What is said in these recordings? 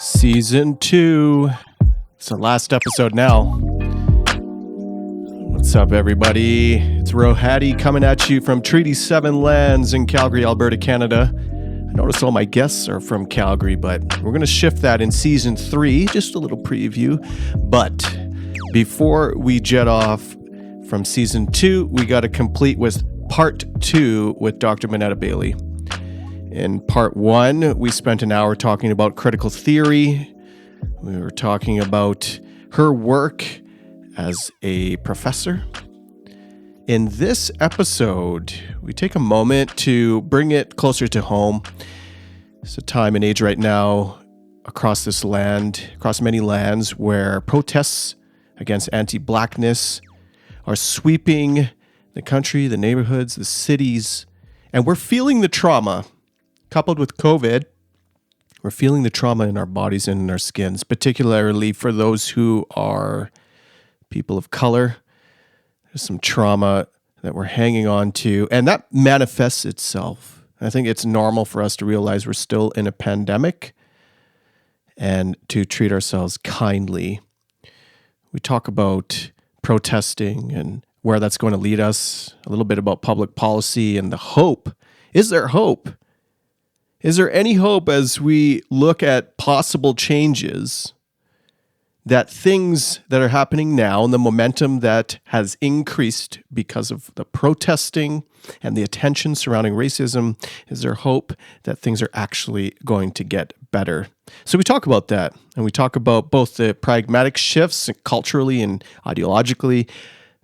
Season 2. It's the last episode now. What's up, everybody? It's Rohadi coming at you from Treaty 7 lands in Calgary, Alberta, Canada. I notice all my guests are from Calgary, but we're going to shift that in Season 3. Just a little preview. But before we jet off from Season 2, we got to complete with Part 2 with Dr. Monetta Bailey. In Part 1, we spent an hour talking about critical theory. We were talking about her work as a professor. In this episode, we take a moment to bring it closer to home. It's a time and age right now across this land, across many lands, where protests against anti-Blackness are sweeping the country, the neighborhoods, the cities, and we're feeling the trauma. Coupled with COVID, we're feeling the trauma in our bodies and in our skins, particularly for those who are people of color. There's some trauma that we're hanging on to, and that manifests itself. I think it's normal for us to realize we're still in a pandemic and to treat ourselves kindly. We talk about protesting and where that's going to lead us, a little bit about public policy and the hope. Is there hope? Is there any hope as we look at possible changes that things that are happening now and the momentum that has increased because of the protesting and the attention surrounding racism, is there hope that things are actually going to get better? So we talk about that, and we talk about both the pragmatic shifts culturally and ideologically,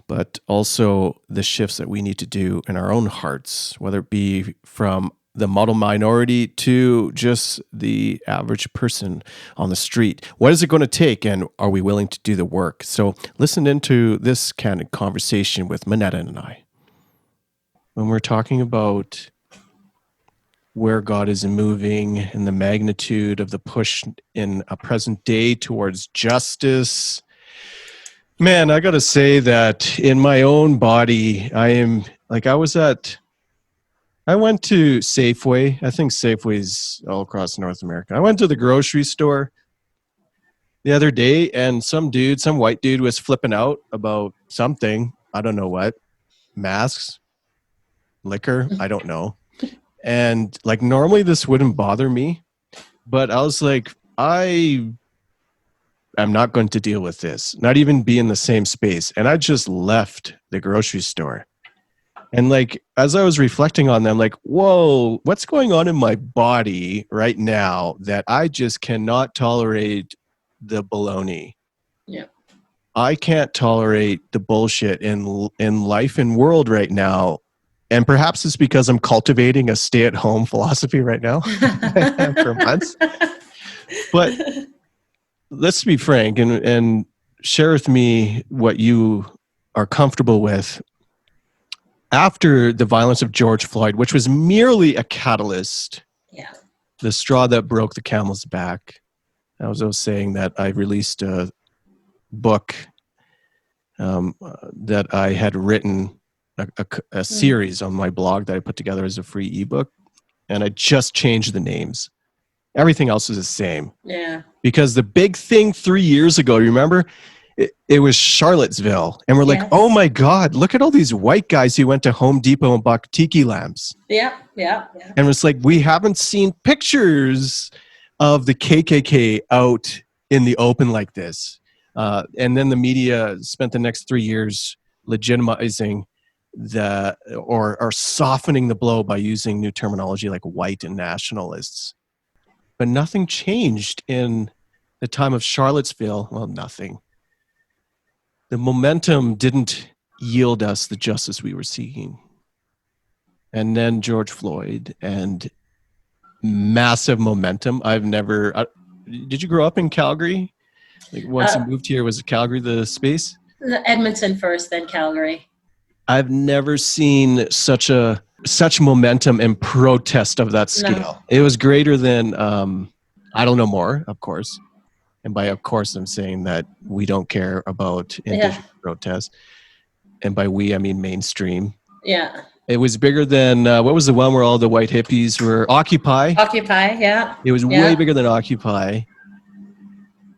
but also the shifts that we need to do in our own hearts, whether it be from the model minority to just the average person on the street. What is it going to take, and are we willing to do the work? So listen into this kind of conversation with Monetta and I. When we're talking about where God is moving and the magnitude of the push in a present day towards justice, man, I got to say that in my own body, I went to Safeway. I think Safeway's all across North America. I went to the grocery store the other day, and some white dude was flipping out about something. I don't know what. Masks, liquor, I don't know. And like normally this wouldn't bother me, but I was like, I am not going to deal with this, not even be in the same space. And I just left the grocery store. And like, as I was reflecting on them, like, whoa, what's going on in my body right now that I just cannot tolerate the baloney? Yeah. I can't tolerate the bullshit in life and world right now. And perhaps it's because I'm cultivating a stay-at-home philosophy right now for months. But let's be frank and share with me what you are comfortable with. After the violence of George Floyd, which was merely a catalyst, the straw that broke the camel's back. I was saying that I released a book that I had written, a series on my blog that I put together as a free ebook, and I just changed the names. Everything else is the same. Yeah. Because the big thing 3 years ago, remember? It was Charlottesville. And we're like, oh my God, look at all these white guys who went to Home Depot and bought tiki lamps. Yeah. And it's like, we haven't seen pictures of the KKK out in the open like this. And then the media spent the next 3 years legitimizing or softening the blow by using new terminology like white and nationalists. But nothing changed in the time of Charlottesville. Well, nothing. The momentum didn't yield us the justice we were seeking. And then George Floyd and massive momentum. Did you grow up in Calgary? Like once you moved here, was Calgary the space? Edmonton first, then Calgary. I've never seen such momentum and protest of that scale. No. It was greater than, I don't know more, of course. And by of course, I'm saying that we don't care about indigenous protests. And by we, I mean mainstream. Yeah. It was bigger than, what was the one where all the white hippies were? Occupy. Occupy, yeah. It was way bigger than Occupy.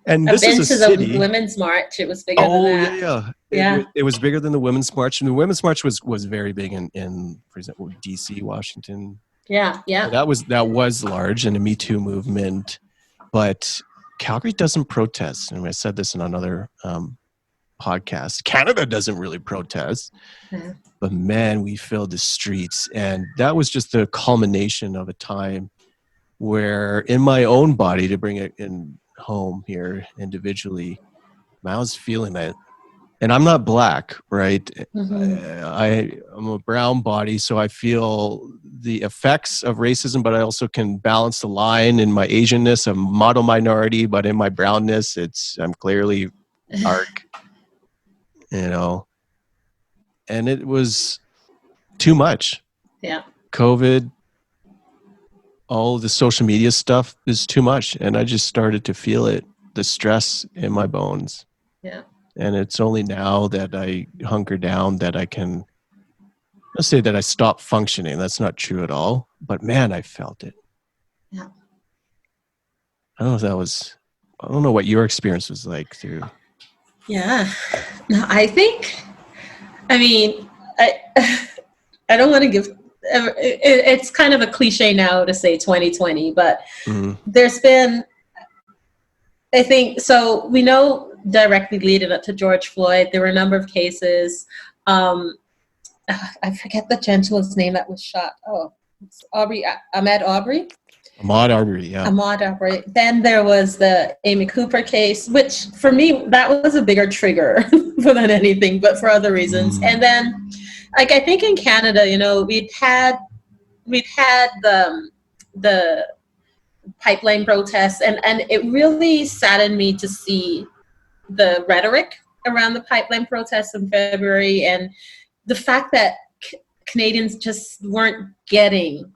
And I've this been is a to the city. Women's March. It was bigger than Oh that. yeah. Yeah. It was bigger than the Women's March, and the Women's March was very big in for example, DC, Washington. Yeah. That was large in the Me Too movement, but Calgary doesn't protest. And I said this in another podcast. Canada doesn't really protest, but man, we filled the streets, and that was just the culmination of a time where, in my own body, to bring it in home here individually, I was feeling that. And I'm not black, right? I'm a brown body, so I feel the effects of racism, but I also can balance the line in my Asianness. I'm model minority, but in my brownness, I'm clearly dark, and it was too much. Yeah. COVID, all the social media stuff is too much. And I just started to feel it, the stress in my bones. Yeah. And it's only now that I hunker down that I can, let's say that I stop functioning. That's not true at all. But man, I felt it. Yeah. I don't know what your experience was like through. Yeah. No, I don't want to give, it's kind of a cliche now to say 2020, but there's been, I think, so we know directly leading up to George Floyd, there were a number of cases. I forget the gentleman's name that was shot. Oh, it's Ahmaud Arbery. Ahmaud Arbery, yeah. Ahmaud Arbery. Then there was the Amy Cooper case, which for me, that was a bigger trigger than anything, but for other reasons. And then, I think in Canada, we'd had the pipeline protests, and it really saddened me to see the rhetoric around the pipeline protests in February, and the fact that Canadians just weren't getting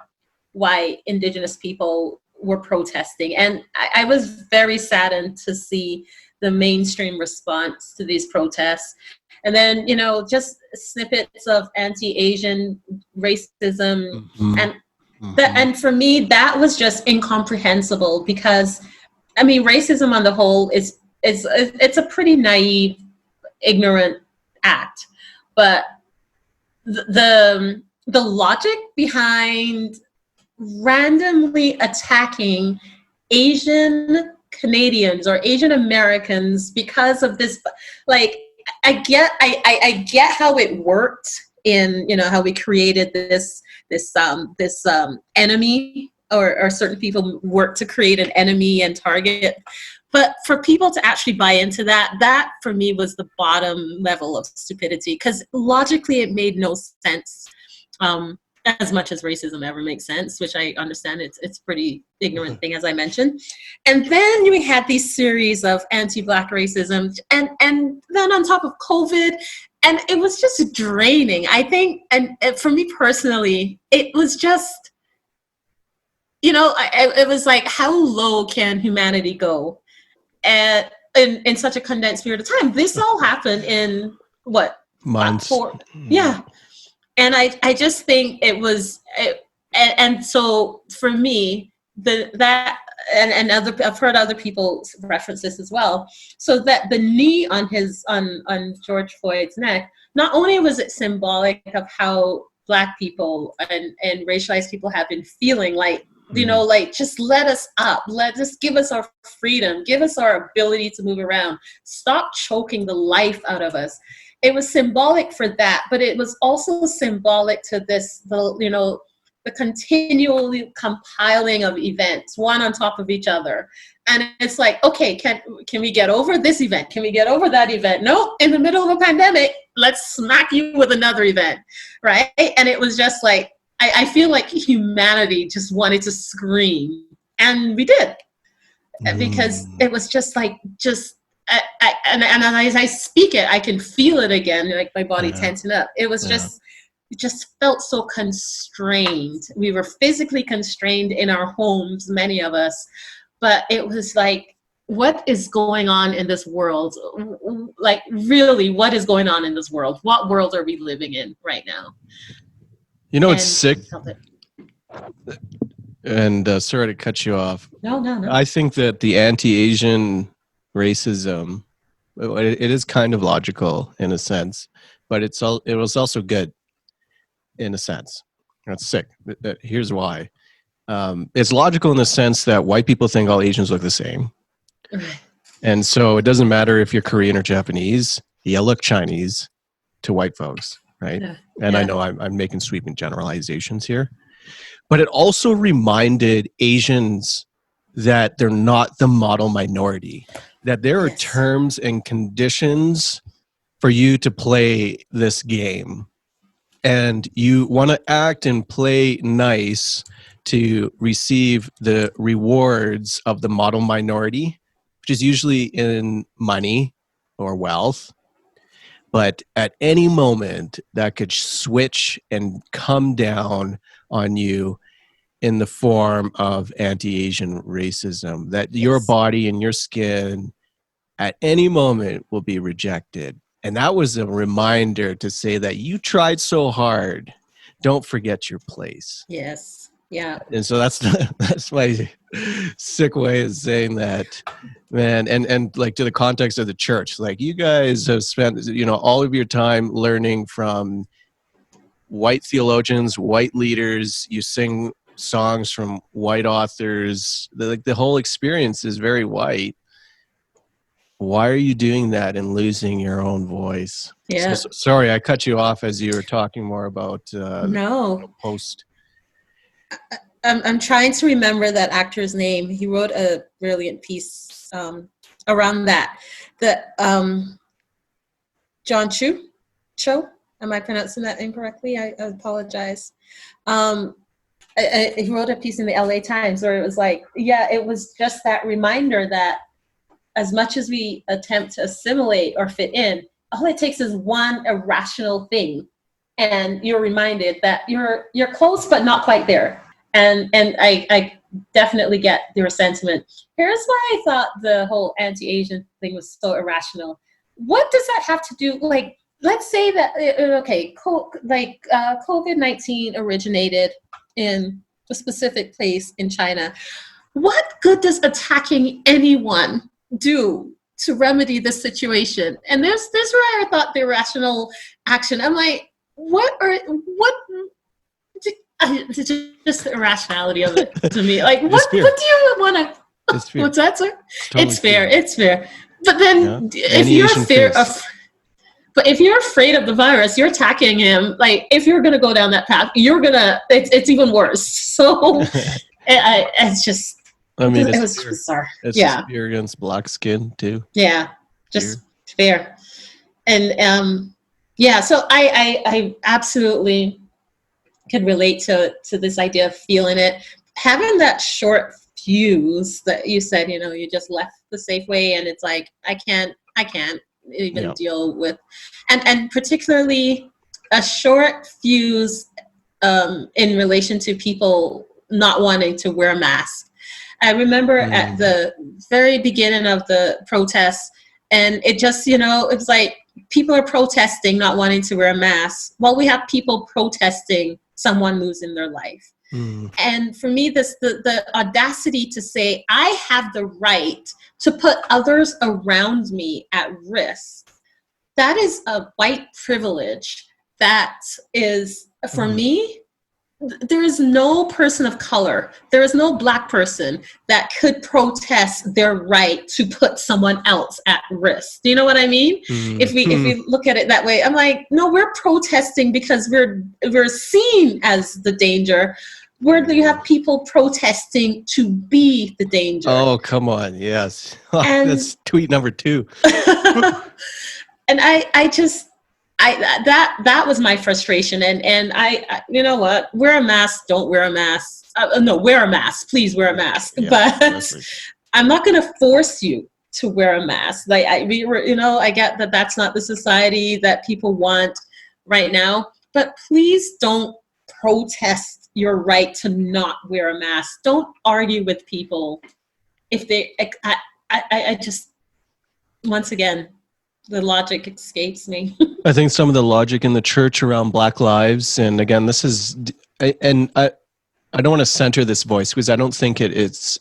why Indigenous people were protesting. And I was very saddened to see the mainstream response to these protests. And then, just snippets of anti-Asian racism. And for me, that was just incomprehensible because, racism on the whole it's a pretty naive, ignorant act. But the logic behind randomly attacking Asian Canadians or Asian Americans because of this, I get how it worked in, how we created this enemy, or certain people work to create an enemy and target. But for people to actually buy into that for me was the bottom level of stupidity, because logically it made no sense, as much as racism ever makes sense, which I understand it's pretty ignorant thing, as I mentioned. And then we had these series of anti-Black racism, and then on top of COVID, and it was just draining, I think. And for me personally, it was just, it was like, how low can humanity go in such a condensed period of time? This all happened in what? Months. Yeah. And I just think it was, and so for me, I've heard other people reference this as well. So that the knee on George Floyd's neck, not only was it symbolic of how Black people and racialized people have been feeling, just let us up, just give us our freedom, give us our ability to move around, stop choking the life out of us. It was symbolic for that, but it was also symbolic to the continually compiling of events, one on top of each other. And it's like, okay, can we get over this event? Can we get over that event? No, in the middle of a pandemic, let's smack you with another event, right? And it was just like, I feel like humanity just wanted to scream, and we did, because it was just like, and as I speak it, I can feel it again, like my body tensing up. It was it just felt so constrained. We were physically constrained in our homes, many of us, but it was like, what is going on in this world? Like, really, what is going on in this world? What world are we living in right now? It's sick. And sorry to cut you off. No. I think that the anti-Asian racism, it is kind of logical in a sense, but it was also good in a sense. That's sick. Here's why. It's logical in the sense that white people think all Asians look the same. And so it doesn't matter if you're Korean or Japanese, you look Chinese to white folks, right? Yeah. And I know I'm making sweeping generalizations here. But it also reminded Asians that they're not the model minority, that there are terms and conditions for you to play this game. And you want to act and play nice to receive the rewards of the model minority, which is usually in money or wealth. But at any moment, that could switch and come down on you in the form of anti-Asian racism, that your body and your skin at any moment will be rejected. And that was a reminder to say that you tried so hard. Don't forget your place. Yes. Yeah. And so that's my sick way of saying that, man. And like to the context of the church, like you guys have spent, all of your time learning from white theologians, white leaders. You sing songs from white authors. The whole experience is very white. Why are you doing that and losing your own voice? Yeah. So, sorry, I cut you off as you were talking more about post. I'm trying to remember that actor's name. He wrote a brilliant piece around that. John Cho? Am I pronouncing that incorrectly? I apologize. He wrote a piece in the LA Times where it was like, it was just that reminder that as much as we attempt to assimilate or fit in, all it takes is one irrational thing, and you're reminded that you're close but not quite there. And I definitely get your sentiment. Here's why I thought the whole anti-Asian thing was so irrational. What does that have to do? Like, let's say that COVID-19 originated in a specific place in China. What good does attacking anyone do to remedy this situation? And there's where I thought the irrational action. I'm like, just the irrationality of it to me. Like, what do you want to? What's that, sir? Totally it's fair. But then, if you're afraid of the virus, you're attacking him. Like, if you're gonna go down that path, it's even worse. So, it's just. I mean, it was bizarre. It's just fear against black skin too. Yeah, just fair. And so I absolutely could relate to this idea of feeling it. Having that short fuse that you said, you just left the Safeway and it's like, I can't even deal with, and particularly a short fuse in relation to people not wanting to wear a mask. I remember at the very beginning of the protests, and it just, it was like people are protesting not wanting to wear a mask while we have people protesting someone losing their life. And for me, the audacity to say, I have the right to put others around me at risk, that is a white privilege that is, for me, there is no person of color, there is no black person that could protest their right to put someone else at risk. Do you know what I mean? If we look at it that way, I'm like, no, we're protesting because we're seen as the danger. Where do you have people protesting to be the danger? Oh, come on. Yes. That's tweet number 2. And that was my frustration. And I you know what? Wear a mask, don't wear a mask. No, wear a mask. Please wear a mask. Yeah, but definitely. I'm not going to force you to wear a mask. Like I get that that's not the society that people want right now, but please don't protest your right to not wear a mask. Don't argue with people if they, I just, once again, the logic escapes me. I think some of the logic in the church around Black lives, and again, this is, and I don't want to center this voice because I don't think it's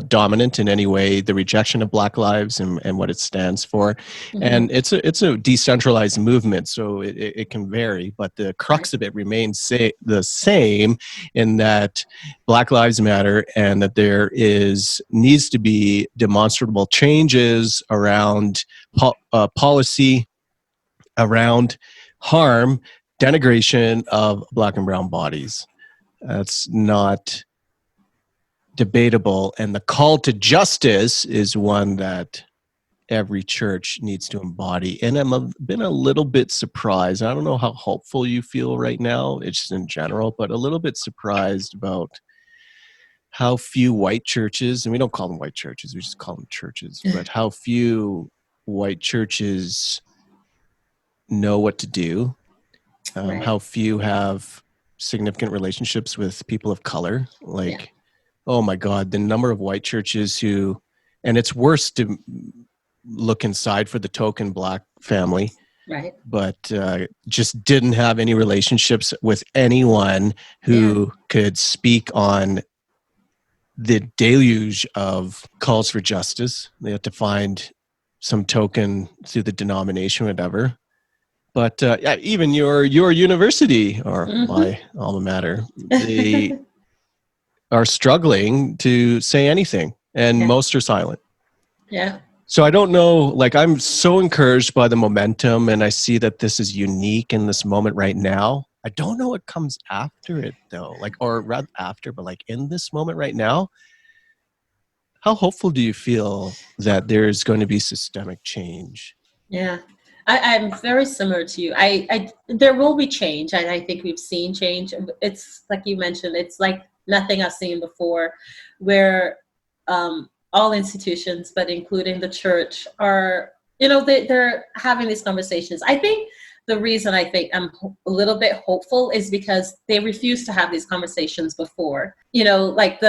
dominant in any way, the rejection of Black lives and what it stands for. Mm-hmm. And it's a decentralized movement, so it can vary, but the crux of it remains the same, in that Black lives matter and that there needs to be demonstrable changes around policy, around harm, denigration of Black and brown bodies. That's not debatable. And the call to justice is one that every church needs to embody. And I've been a little bit surprised. I don't know how hopeful you feel right now, it's just in general, but a little bit surprised about how few white churches, and we don't call them white churches, we just call them churches, but how few white churches know what to do, how few have significant relationships with people of color. Oh my God, the number of white churches and it's worse to look inside for the token Black family, but just didn't have any relationships with anyone who could speak on the deluge of calls for justice. They had to find some token through the denomination, whatever. But even your university, or my alma mater, they are struggling to say anything, and most are silent. Yeah. So I don't know, I'm so encouraged by the momentum, and I see that this is unique in this moment right now. I don't know what comes after it, though, or rather after, but in this moment right now, how hopeful do you feel that there's going to be systemic change? Yeah. I'm very similar to you. There will be change, and I think we've seen change. It's like you mentioned, it's like nothing I've seen before, where all institutions, but including the church, are, they're having these conversations. I think the reason I think I'm a little bit hopeful is because they refused to have these conversations before. Black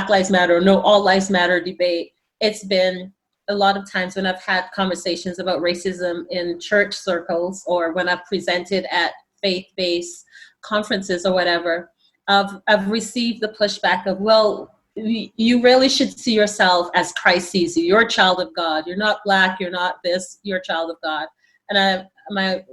Lives Matter or no, all lives matter debate. It's been a lot of times when I've had conversations about racism in church circles, or when I've presented at faith-based conferences or whatever, I've received the pushback of, well, you really should see yourself as Christ sees you. You're a child of God. You're not Black. You're not this. You're a child of God. And my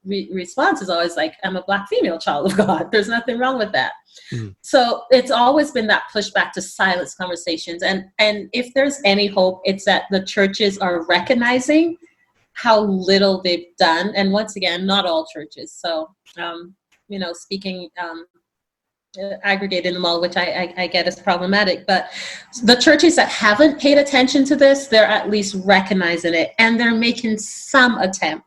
response is always I'm a Black female child of God. There's nothing wrong with that. Mm-hmm. So it's always been that pushback to silence conversations. And if there's any hope, it's that the churches are recognizing how little they've done. And once again, not all churches. So, speaking aggregating them all, which I get is problematic. But the churches that haven't paid attention to this, they're at least recognizing it, and they're making some attempt.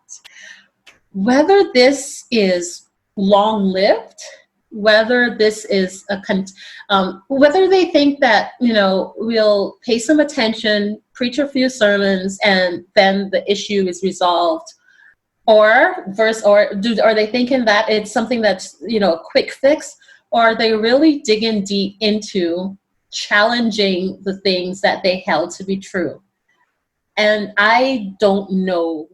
Whether this is long-lived, whether this is whether they think that, we'll pay some attention, preach a few sermons, and then the issue is resolved, or are they thinking that it's something that's, a quick fix, or are they really digging deep into challenging the things that they held to be true? And I don't know.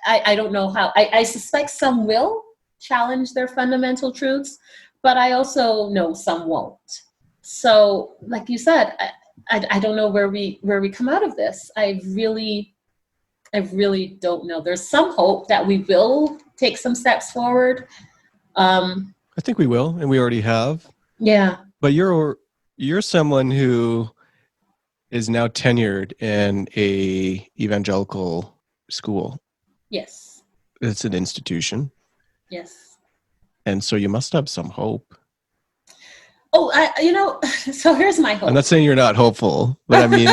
I don't know how. I suspect some will challenge their fundamental truths, but I also know some won't. So, like you said, I don't know where we come out of this. I really don't know. There's some hope that we will take some steps forward. I think we will, and we already have. Yeah. But you're someone who is now tenured in a evangelical school. Yes. It's an institution. Yes. And so you must have some hope. Oh, so here's my hope. I'm not saying you're not hopeful, but I mean,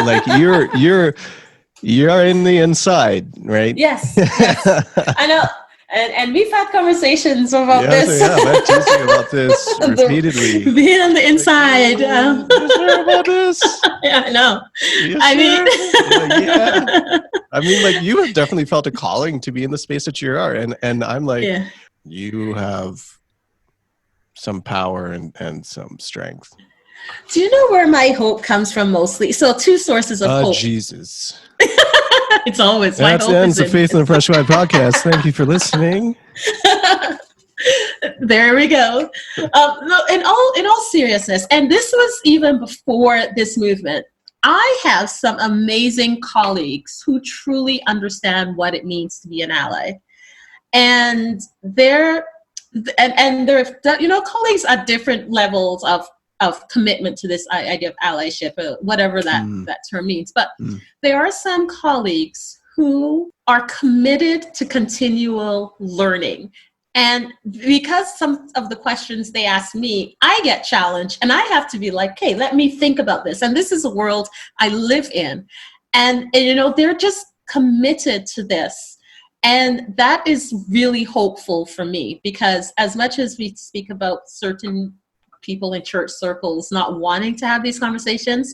you're in the inside, right? Yes. I know. And we've had conversations about this. Yeah, I've teasing about this repeatedly. Being on the inside. You sure about this? Yeah, I know. I mean, you have definitely felt a calling to be in the space that you are. And I'm you have some power and some strength. Do you know where my hope comes from mostly? So 2 sources of hope. Jesus. It's always my hope. That ends the Faith in the Fresh Wine podcast. Thank you for listening. There we go. No, in all seriousness, and this was even before this movement. I have some amazing colleagues who truly understand what it means to be an ally, and they're colleagues at different levels of commitment to this idea of allyship, or whatever that term means. But there are some colleagues who are committed to continual learning. And because some of the questions they ask me, I get challenged, and I have to be like, okay, let me think about this. And this is a world I live in. And they're just committed to this. And that is really hopeful for me, because as much as we speak about certain people in church circles not wanting to have these conversations,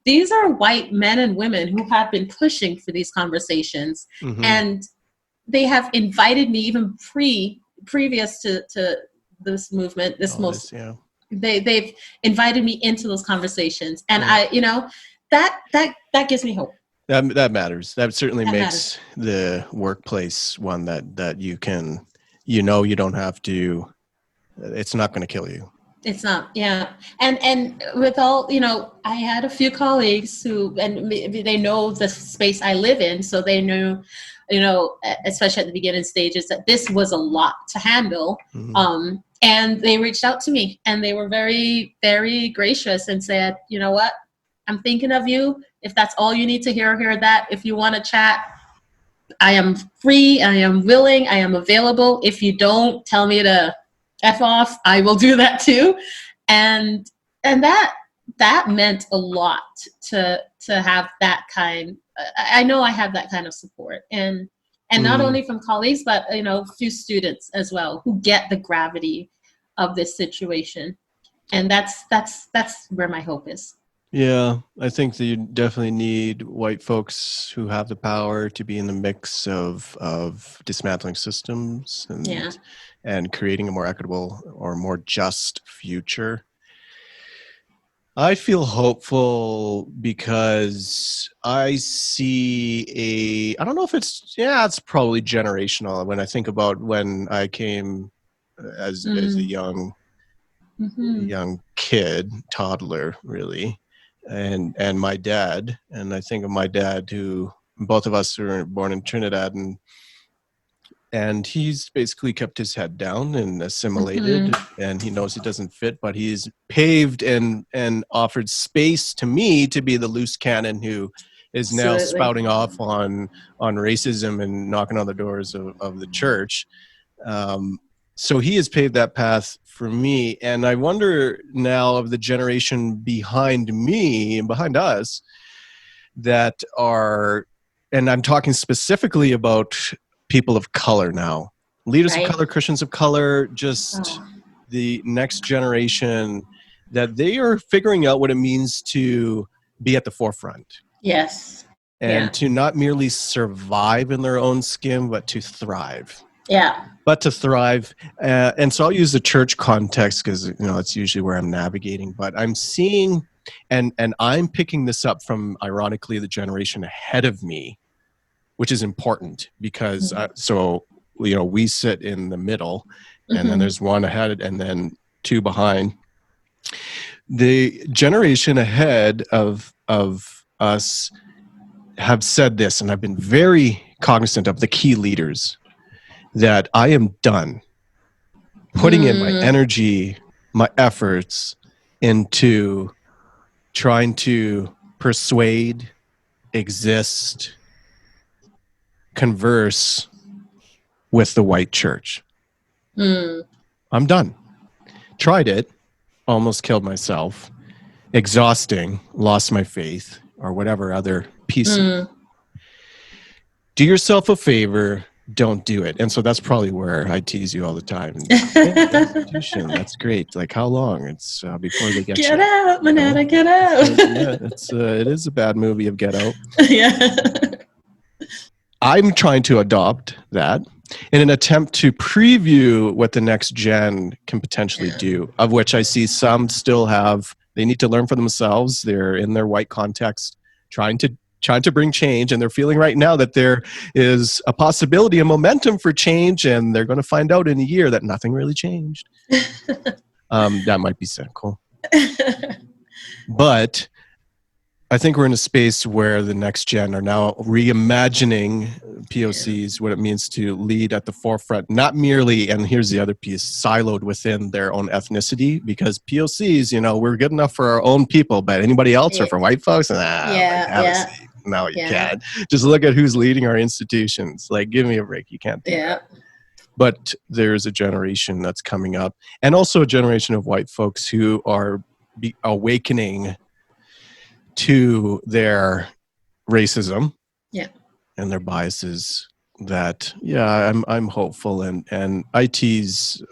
these are white men and women who have been pushing for these conversations. And they have invited me even previous to this movement, they've invited me into those conversations. And that gives me hope. That matters. That certainly makes the workplace one that you can, you don't have to, it's not going to kill you. It's not, yeah. And with all, I had a few colleagues who, and they know the space I live in, so they knew, especially at the beginning stages, that this was a lot to handle. And they reached out to me, and they were very, very gracious and said, you know what, I'm thinking of you. If that's all you need to hear that. If you want to chat, I am free, I am willing, I am available. If you don't, tell me to F off, I will do that too. And that meant a lot to have that kind. I know I have that kind of support, and not only from colleagues, but a few students as well who get the gravity of this situation. And that's where my hope is. Yeah, I think that you definitely need white folks who have the power to be in the mix of dismantling systems and creating a more equitable or more just future. I feel hopeful because I see I don't know if it's probably generational. When I think about when I came as a young kid, toddler, really, and my dad, and I think of my dad, who both of us were born in Trinidad, and he's basically kept his head down and assimilated, and he knows he doesn't fit, but he's paved and offered space to me to be the loose cannon who is now spouting off on racism and knocking on the doors of the church. So he has paved that path for me. And I wonder now of the generation behind me and behind us that are, and I'm talking specifically about people of color now, leaders of color, Christians of color, just the next generation, that they are figuring out what it means to be at the forefront. Yes. And to not merely survive in their own skin, but to thrive. Yeah. But to thrive. And so I'll use the church context because, it's usually where I'm navigating. But I'm seeing, and I'm picking this up from, ironically, the generation ahead of me, which is important because, we sit in the middle, and then there's one ahead and then two behind. The generation ahead of us have said this, and I've been very cognizant of the key leaders, that I am done putting in my energy, my efforts into trying to persuade, exist, converse with the white church. I'm done. Tried it, almost killed myself, exhausting, lost my faith, or whatever other piece. Do yourself a favor, don't do it. And so that's probably where I tease you all the time. Constitution, that's great. Like, how long? It's before they get you. Get out, Monetta, get out. It is a bad movie of Get Out. Yeah. I'm trying to adopt that in an attempt to preview what the next gen can potentially do, of which I see some still have, they need to learn for themselves. They're in their white context, trying to trying to bring change, and they're feeling right now that there is a possibility, a momentum for change, and they're going to find out in a year that nothing really changed. That might be cynical. But I think we're in a space where the next gen are now reimagining POCs, what it means to lead at the forefront, not merely, and here's the other piece, siloed within their own ethnicity, because POCs, you know, we're good enough for our own people, but anybody else or for white folks, no, you can't. Just look at who's leading our institutions. Like, give me a break. You can't do that. But there's a generation that's coming up, and also a generation of white folks who are awakening to their racism and their biases. That I'm hopeful, and IT's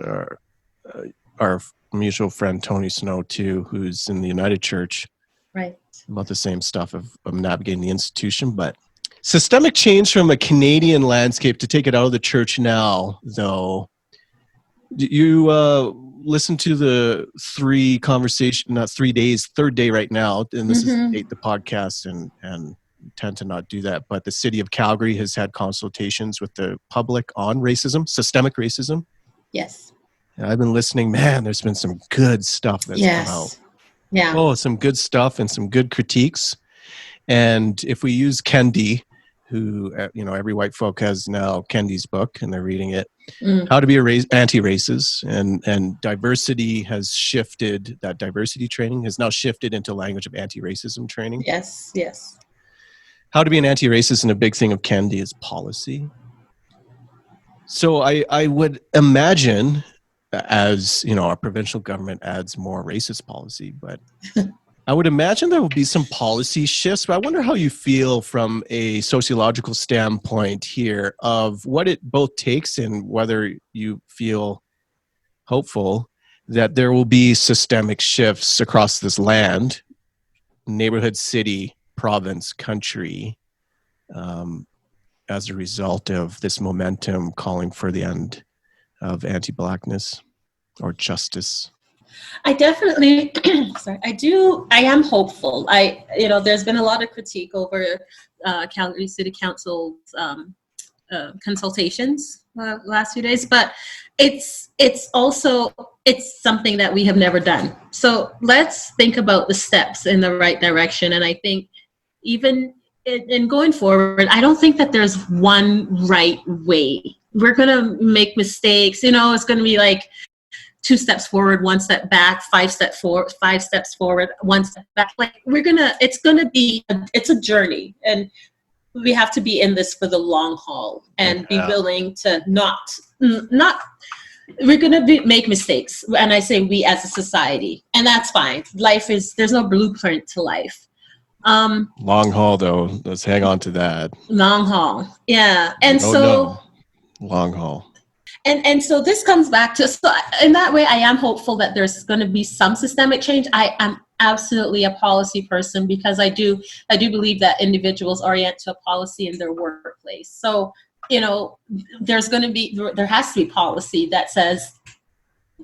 our mutual friend Tony Snow too, who's in the United Church, right, about the same stuff of navigating the institution. But systemic change from a Canadian landscape, to take it out of the church now, though, you listen to the third day right now, and this is the podcast, and tend to not do that, but the city of Calgary has had consultations with the public on racism, systemic racism. Yes. And I've been listening. Man, there's been some good stuff that's come out. Yeah. Oh, some good stuff and some good critiques. And if we use Candid, who, you know, every white folk has now Kendi's book and they're reading it, How to be Anti-Racist, and diversity has shifted, that diversity training has now shifted into language of anti-racism training. Yes, yes. How to be an anti-racist, and a big thing of Candid is policy. So I would imagine, as you know, our provincial government adds more racist policy, but I would imagine there will be some policy shifts. But I wonder how you feel from a sociological standpoint here of what it both takes, and whether you feel hopeful that there will be systemic shifts across this land, neighborhood, city, province, country, as a result of this momentum calling for the end of anti-Blackness or justice. I definitely, I am hopeful. There's been a lot of critique over Calgary City Council's consultations last few days, but it's something that we have never done. So let's think about the steps in the right direction. And I think even in going forward, I don't think that there's one right way. We're going to make mistakes. You know, it's going to be like 2 steps forward, 1 step back, 5 steps forward, 1 step back. Like it's a journey, and we have to be in this for the long haul and be willing to not, we're going to make mistakes. And I say we as a society, and that's fine. There's no blueprint to life. Long haul, though. Let's hang on to that. Long haul. Yeah. And long haul. And so this comes back to, so in that way, I am hopeful that there's going to be some systemic change. I am absolutely a policy person, because I do believe that individuals orient to a policy in their workplace. So, you know, there has to be policy that says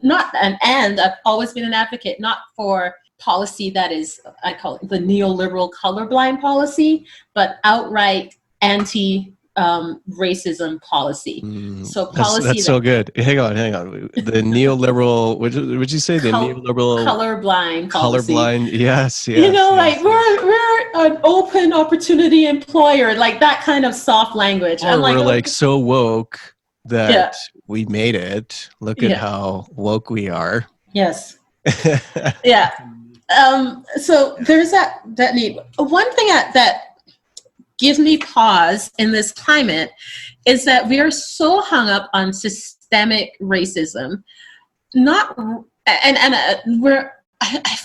and I've always been an advocate, not for policy that is, I call it the neoliberal colorblind policy, but outright anti-racism policy. So policy that's so good. Hang on. The neoliberal, would you say the neoliberal colorblind policy? Colorblind, yes. You know, like we're an open opportunity employer, like that kind of soft language. Or we're like so woke that we made it. Look at how woke we are. Yes. Yeah. So there's that need. One thing that gives me pause in this climate is that we are so hung up on systemic racism. I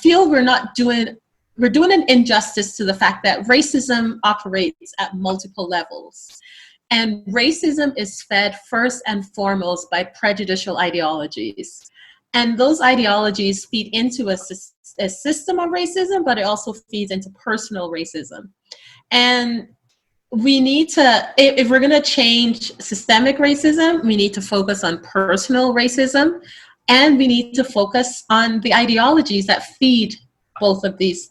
feel we're doing an injustice to the fact that racism operates at multiple levels. And racism is fed first and foremost by prejudicial ideologies. And those ideologies feed into a system of racism, but it also feeds into personal racism. And we need to, if we're going to change systemic racism, we need to focus on personal racism, and we need to focus on the ideologies that feed both of these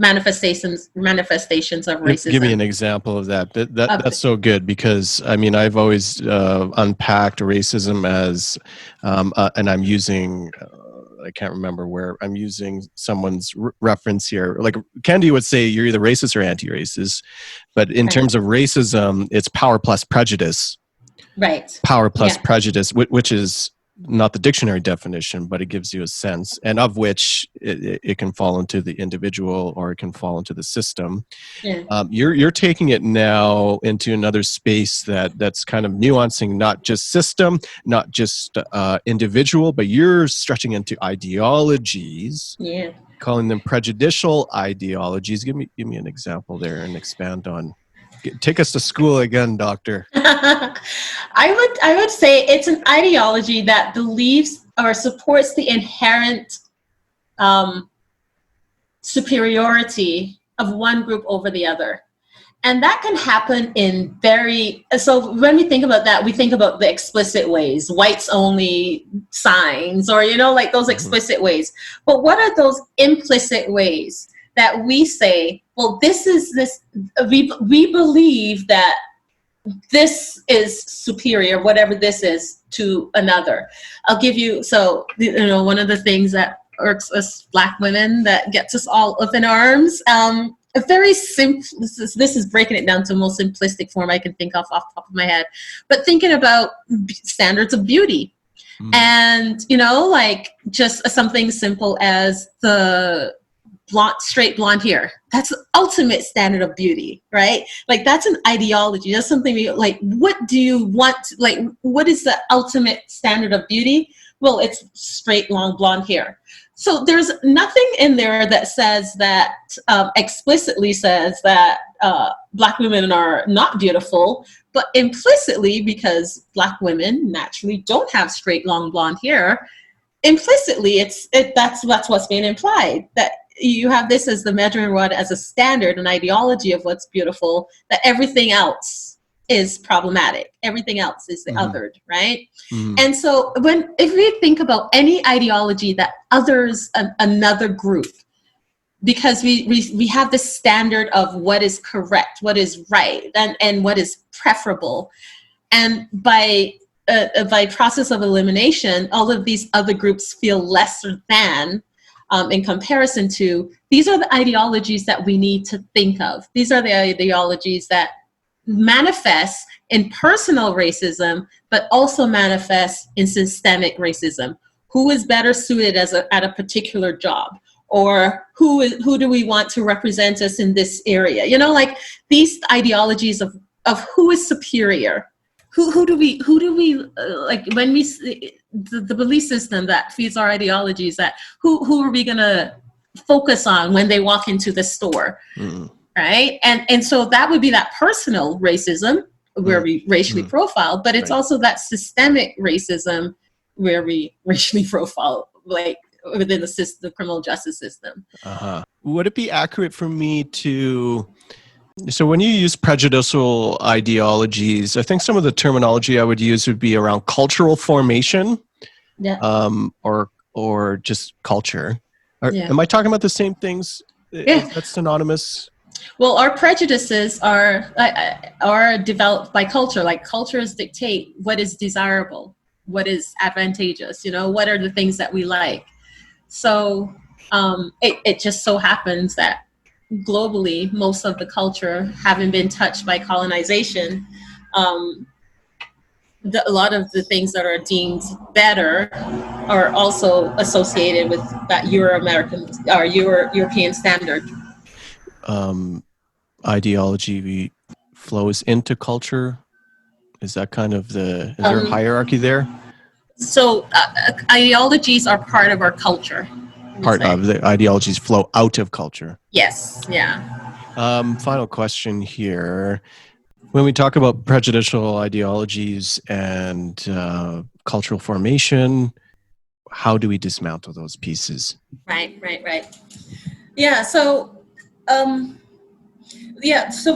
manifestations of racism. Give me an example of that. That's so good, because I mean, I've always unpacked racism as, and I'm using, I can't remember where I'm using someone's reference here. Like Candy would say, you're either racist or anti-racist, but in terms of racism, it's power plus prejudice. Right. Power plus prejudice, which is not the dictionary definition, but it gives you a sense, and of which it can fall into the individual or it can fall into the system. Yeah. You're taking it now into another space that's kind of nuancing, not just system, not just individual, but you're stretching into ideologies. Yeah. Calling them prejudicial ideologies. Give me an example there and expand on. Take us to school again, doctor. I would say it's an ideology that believes or supports the inherent superiority of one group over the other. And that can happen in so when we think about that, we think about the explicit ways, whites only signs, or, like those explicit ways. But what are those implicit ways that we say, well, we believe that this is superior, whatever this is, to another. I'll give you, one of the things that irks us Black women, that gets us all up in arms, a very simple, this is breaking it down to the most simplistic form I can think of off the top of my head, but thinking about standards of beauty. And, like just something simple as the straight blonde hair. That's the ultimate standard of beauty, right? Like that's an ideology. That's something what do you want? Like, what is the ultimate standard of beauty? Well, it's straight, long blonde hair. So there's nothing in there that says that, explicitly says that Black women are not beautiful, but implicitly, because Black women naturally don't have straight, long blonde hair, implicitly that's what's being implied, that you have this as the measuring rod, as a standard, an ideology of what's beautiful, that everything else is problematic. Everything else is the othered, right? And so if we think about any ideology that others another group, because we have this standard of what is correct, what is right, and what is preferable. And by process of elimination, all of these other groups feel lesser than, in comparison to, these are the ideologies that we need to think of. These are the ideologies that manifest in personal racism, but also manifest in systemic racism. Who is better suited at a particular job? Or who do we want to represent us in this area? Like these ideologies of who is superior. Who do we like when we the belief system that feeds our ideologies, that who are we gonna focus on when they walk into the store, right? And so that would be that personal racism where we racially profile, but it's also that systemic racism where we racially profile, like within the criminal justice system. Would it be accurate for me to? So when you use prejudicial ideologies, I think some of the terminology I would use would be around cultural formation, or just culture. Am I talking about the same things? Is that synonymous? Well, our prejudices are developed by culture. Like cultures dictate what is desirable, what is advantageous. What are the things that we like. So it just so happens that globally, most of the culture having been touched by colonization, a lot of the things that are deemed better are also associated with that Euro-American or European standard. Ideology flows into culture. Is that kind of is there a hierarchy there? So ideologies are part of our culture. Part of the ideologies flow out of culture. Yes. Yeah. Final question here. When we talk about prejudicial ideologies and cultural formation, how do we dismantle those pieces? Right. Yeah. So, so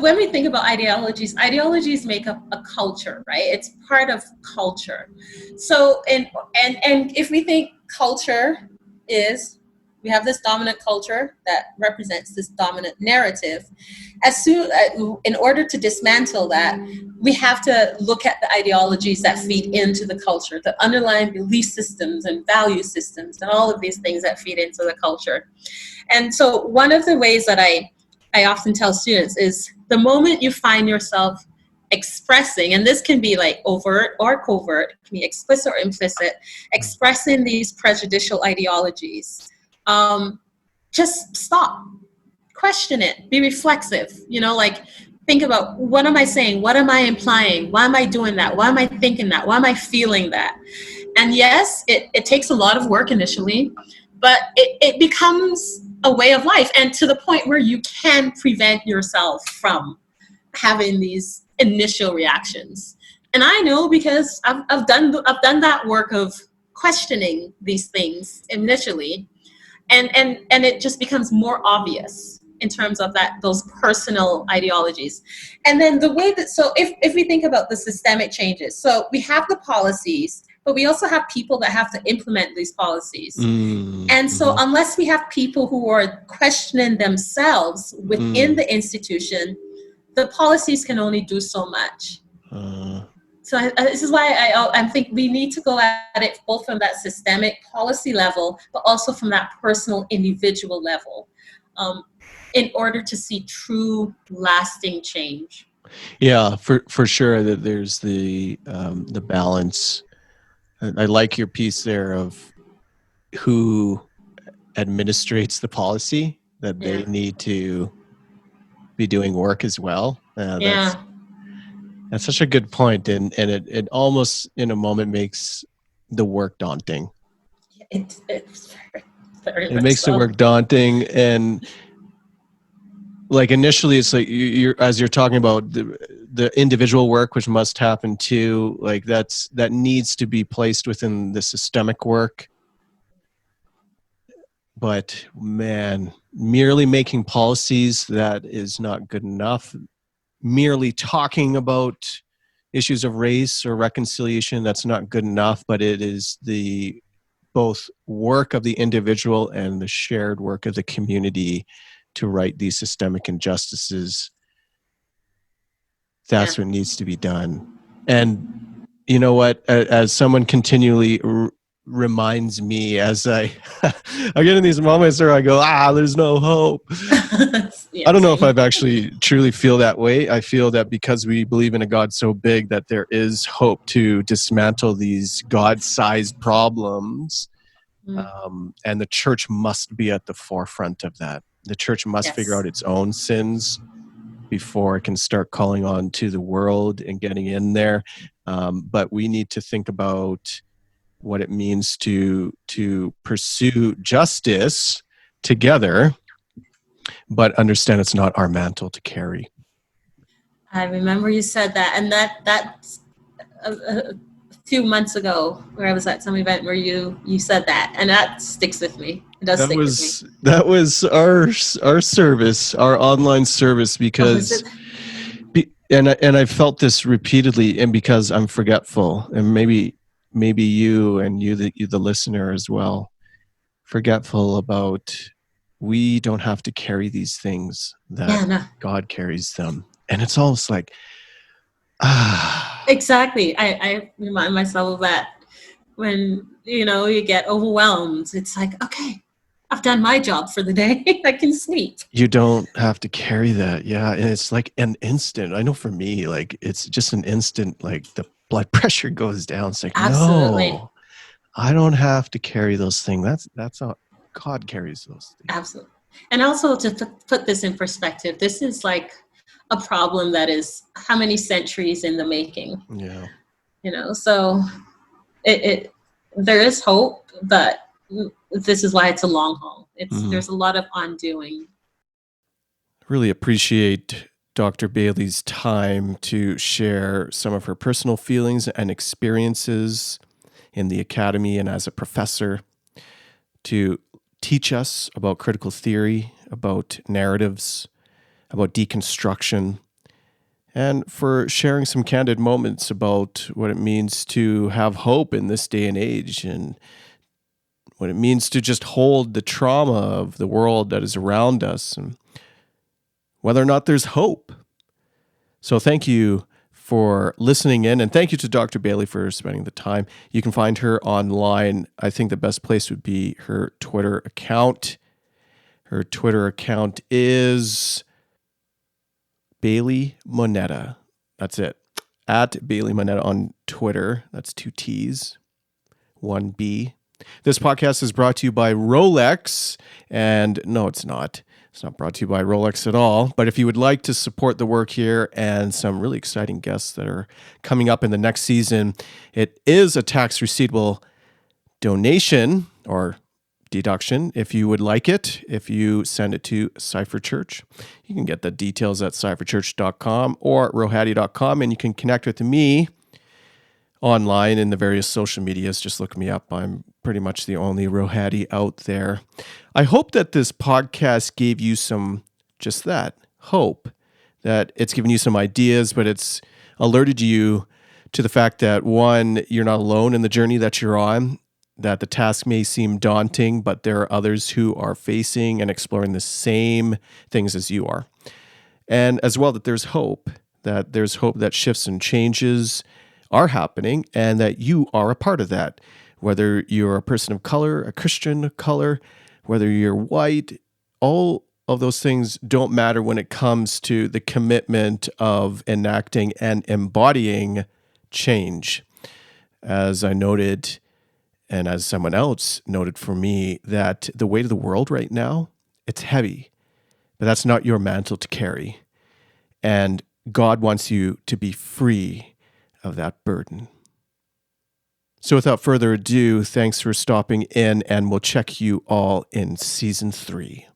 when we think about ideologies make up a culture, right? It's part of culture. So, and if we think culture is We have this dominant culture that represents this dominant narrative. In order to dismantle that, we have to look at the ideologies that feed into the culture, the underlying belief systems and value systems, and all of these things that feed into the culture. And so one of the ways that I often tell students is the moment you find yourself expressing, and this can be like overt or covert, it can be explicit or implicit, expressing these prejudicial ideologies, just stop, question it, be reflexive, like think about, what am I saying? What am I implying? Why am I doing that? Why am I thinking that? Why am I feeling that? And yes, it takes a lot of work initially, but it becomes a way of life, and to the point where you can prevent yourself from having these initial reactions. And I know, because I've done that work of questioning these things initially, and it just becomes more obvious in terms of those personal ideologies. And then the way that, so if we think about the systemic changes, so we have the policies, but we also have people that have to implement these policies. And so unless we have people who are questioning themselves within the institution, the policies can only do so much. So this is why I think we need to go at it both from that systemic policy level, but also from that personal individual level, in order to see true lasting change. Yeah, for sure that there's the balance. I like your piece there of who administrates the policy, that they need to be doing work as well. That's such a good point, and it almost in a moment makes the work daunting. It's very it makes the work daunting, and like initially it's like you're as you're talking about the individual work, which must happen too, like that needs to be placed within the systemic work. But man, merely making policies, that is not good enough. Merely talking about issues of race or reconciliation, that's not good enough. But it is the both work of the individual and the shared work of the community to right these systemic injustices. That's what needs to be done. And you know what, as someone continually reminds me, as I get in these moments where I go, there's no hope. I don't know if I've actually truly feel that way. I feel that because we believe in a God so big that there is hope to dismantle these God-sized problems. And the church must be at the forefront of that. The church must figure out its own sins before it can start calling on to the world and getting in there. But we need to think about what it means to pursue justice together, but understand it's not our mantle to carry. I remember you said that, and that's a few months ago where I was at some event where you said that, and that sticks with me. It does stick with me. That was our service, our online service, because and I felt this repeatedly, and because I'm forgetful, and maybe you and you the listener as well, forgetful about, we don't have to carry these things, that God carries them. And it's almost like exactly. I remind myself of that when you get overwhelmed. It's like, okay, I've done my job for the day. I can sleep. You don't have to carry that. Yeah. And it's like an instant. I know for me, like it's just an instant, like the blood pressure goes down. It's like, absolutely. No, I don't have to carry those things. That's how God carries those things. Absolutely. And also to put this in perspective, this is like a problem that is how many centuries in the making. Yeah. So there is hope, but this is why it's a long haul. There's a lot of undoing. Really appreciate Dr. Bailey's time to share some of her personal feelings and experiences in the academy and as a professor, to teach us about critical theory, about narratives, about deconstruction, and for sharing some candid moments about what it means to have hope in this day and age, and what it means to just hold the trauma of the world that is around us, and whether or not there's hope. So thank you for listening in, and thank you to Dr. Bailey for spending the time. You can find her online. I think the best place would be her Twitter account. Her Twitter account is Bailey Monetta. That's it. At Bailey Monetta on Twitter. That's 2 T's, 1 B. This podcast is brought to you by Rolex. And no, it's not. It's not brought to you by Rolex at all. But if you would like to support the work here and some really exciting guests that are coming up in the next season, it is a tax receivable donation or deduction if you would like it. If you send it to Cypher Church, you can get the details at cypherchurch.com or rohattie.com, and you can connect with me online in the various social medias. Just look me up. I'm pretty much the only Rohattie out there. I hope that this podcast gave you some, just that, hope, that it's given you some ideas, but it's alerted you to the fact that, one, you're not alone in the journey that you're on, that the task may seem daunting, but there are others who are facing and exploring the same things as you are. And as well, that there's hope that shifts and changes are happening, and that you are a part of that. Whether you're a person of color, a Christian of color, whether you're white, all of those things don't matter when it comes to the commitment of enacting and embodying change. As I noted, and as someone else noted for me, that the weight of the world right now, it's heavy, but that's not your mantle to carry. And God wants you to be free of that burden. So without further ado, thanks for stopping in, and we'll check you all in season 3.